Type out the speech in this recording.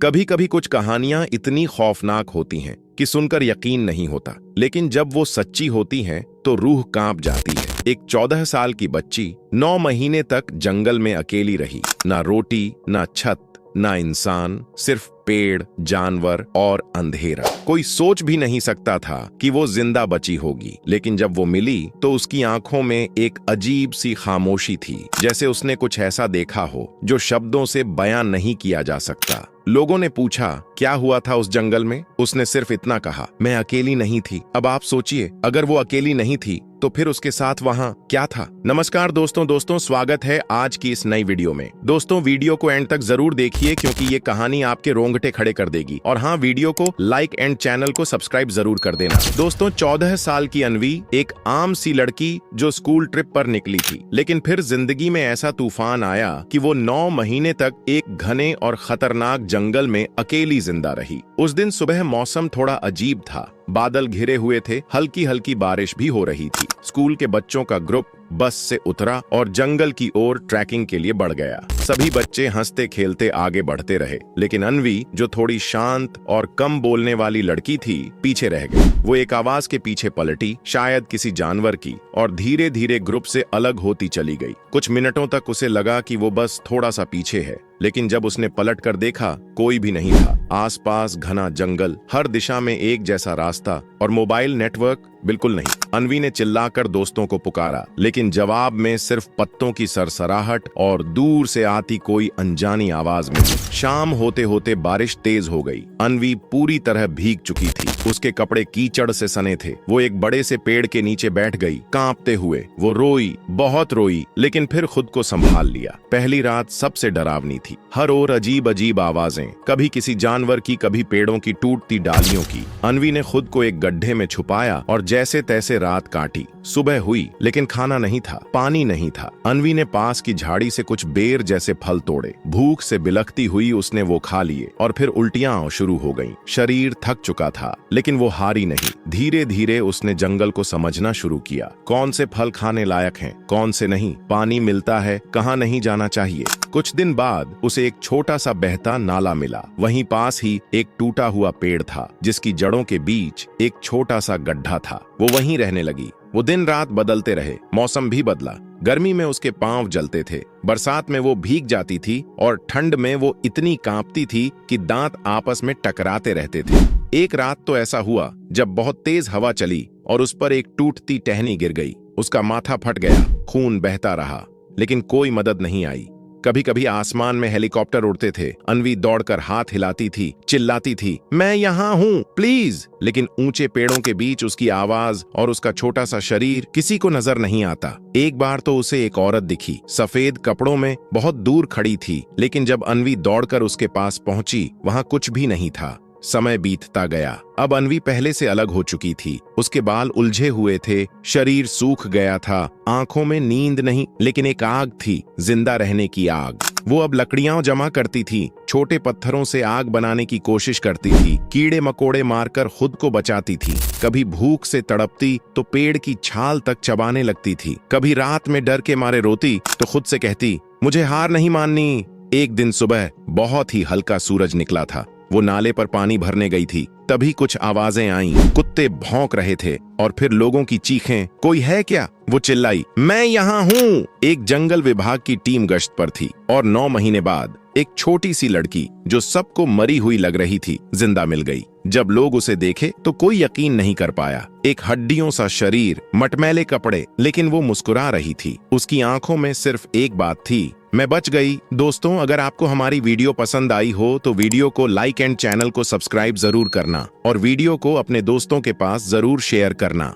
कभी कभी कुछ कहानियां इतनी खौफनाक होती हैं कि सुनकर यकीन नहीं होता, लेकिन जब वो सच्ची होती हैं तो रूह कांप जाती है। एक 14 साल की बच्ची 9 महीने तक जंगल में अकेली रही। ना रोटी, ना छत, ना इंसान, सिर्फ पेड़, जानवर और अंधेरा। कोई सोच भी नहीं सकता था कि वो जिंदा बची होगी, लेकिन जब वो मिली तो उसकी आंखों में एक अजीब सी खामोशी थी, जैसे उसने कुछ ऐसा देखा हो जो शब्दों से बयां नहीं किया जा सकता। लोगों ने पूछा, क्या हुआ था उस जंगल में? उसने सिर्फ इतना कहा, मैं अकेली नहीं थी। अब आप सोचिए, अगर वो अकेली नहीं थी तो फिर उसके साथ वहां क्या था? नमस्कार दोस्तों, स्वागत है आज की इस नई वीडियो में। दोस्तों, वीडियो को एंड तक जरूर देखिए क्योंकि ये कहानी आपके रोंगटे खड़े कर देगी। और हाँ, वीडियो को लाइक एंड चैनल को सब्सक्राइब जरूर कर देना। दोस्तों, 14 साल की अनवी एक आम सी लड़की जो स्कूल ट्रिप पर निकली थी, लेकिन फिर जिंदगी में ऐसा तूफान आया कि वो 9 महीने तक एक घने और खतरनाक जंगल में अकेली जिंदा रही। उस दिन सुबह मौसम थोड़ा अजीब था, बादल घिरे हुए थे, हल्की हल्की बारिश भी हो रही थी। स्कूल के बच्चों का ग्रुप बस से उतरा और जंगल की ओर ट्रैकिंग के लिए बढ़ गया। सभी बच्चे हंसते खेलते आगे बढ़ते रहे, लेकिन अनवी, जो थोड़ी शांत और कम बोलने वाली लड़की थी, पीछे रह गई। वो एक आवाज के पीछे पलटी, शायद किसी जानवर की, और धीरे धीरे ग्रुप से अलग होती चली गई। कुछ मिनटों तक उसे लगा कि वो बस थोड़ा सा पीछे है, लेकिन जब उसने पलट कर देखा, कोई भी नहीं था। आसपास घना जंगल, हर दिशा में एक जैसा रास्ता और मोबाइल नेटवर्क बिल्कुल नहीं। अनवी ने चिल्लाकर दोस्तों को पुकारा, लेकिन जवाब में सिर्फ पत्तों की सरसराहट और दूर से आती कोई अनजानी आवाज मिली। शाम होते होते बारिश तेज हो गई। अनवी पूरी तरह भीग चुकी थी, उसके कपड़े कीचड़ से सने थे। वो एक बड़े से पेड़ के नीचे बैठ गई, कांपते हुए। वो रोई, बहुत रोई, लेकिन फिर खुद को संभाल लिया। पहली रात सबसे डरावनी थी। हर ओर अजीब अजीब आवाजें, कभी किसी जानवर की, कभी पेड़ों की टूटती डालियों की। अनवी ने खुद को एक गड्ढे में छुपाया और जैसे तैसे रात काटी। सुबह हुई, लेकिन खाना नहीं था, पानी नहीं था। अनवी ने पास की झाड़ी से कुछ बेर जैसे फल तोड़े। भूख से बिलखती हुई उसने वो खा लिए और फिर उल्टियां शुरू हो गईं। शरीर थक चुका था, लेकिन वो हारी नहीं। धीरे धीरे उसने जंगल को समझना शुरू किया। कौन से फल खाने लायक हैं, कौन से नहीं, पानी मिलता है, कहाँ नहीं जाना चाहिए। कुछ दिन बाद उसे एक छोटा सा बहता नाला मिला। वहीं पास ही एक टूटा हुआ पेड़ था, जिसकी जड़ों के बीच एक छोटा सा गड्ढा था। वो वहीं रहने लगी। वो दिन रात बदलते रहे, मौसम भी बदला। गर्मी में उसके पांव जलते थे, बरसात में वो भीग जाती थी और ठंड में वो इतनी कांपती थी कि दांत आपस में टकराते रहते थे। एक रात तो ऐसा हुआ जब बहुत तेज हवा चली और उस पर एक टूटती टहनी गिर गई। उसका माथा फट गया, खून बहता रहा, लेकिन कोई मदद नहीं आई। कभी कभी आसमान में हेलीकॉप्टर उड़ते थे। अनवी दौड़कर हाथ हिलाती थी, चिल्लाती थी, मैं यहाँ हूँ, प्लीज। लेकिन ऊंचे पेड़ों के बीच उसकी आवाज और उसका छोटा सा शरीर किसी को नजर नहीं आता। एक बार तो उसे एक औरत दिखी, सफेद कपड़ों में, बहुत दूर खड़ी थी, लेकिन जब अनवी दौड़कर उसके पास पहुंची, वहां कुछ भी नहीं था। समय बीतता गया। अब अनवी पहले से अलग हो चुकी थी। उसके बाल उलझे हुए थे, शरीर सूख गया था, आंखों में नींद नहीं, लेकिन एक आग थी, जिंदा रहने की आग। वो अब लकड़ियां जमा करती थी, छोटे पत्थरों से आग बनाने की कोशिश करती थी, कीड़े मकोड़े मारकर खुद को बचाती थी। कभी भूख से तड़पती तो पेड़ की छाल तक चबाने लगती थी। कभी रात में डर के मारे रोती तो खुद से कहती, मुझे हार नहीं माननी। एक दिन सुबह बहुत ही हल्का सूरज निकला था। वो नाले पर पानी भरने गई थी, तभी कुछ आवाजें आईं। कुत्ते भौंक रहे थे और फिर लोगों की चीखें, कोई है क्या? वो चिल्लाई, मैं यहाँ हूँ। एक जंगल विभाग की टीम गश्त पर थी और 9 महीने बाद एक छोटी सी लड़की जो सबको मरी हुई लग रही थी, जिंदा मिल गई। जब लोग उसे देखे तो कोई यकीन नहीं कर पाया। एक हड्डियों सा शरीर, मटमैले कपड़े, लेकिन वो मुस्कुरा रही थी। उसकी आंखों में सिर्फ एक बात थी, मैं बच गई। दोस्तों, अगर आपको हमारी वीडियो पसंद आई हो तो वीडियो को लाइक एंड चैनल को सब्सक्राइब जरूर करना और वीडियो को अपने दोस्तों के पास जरूर शेयर करना।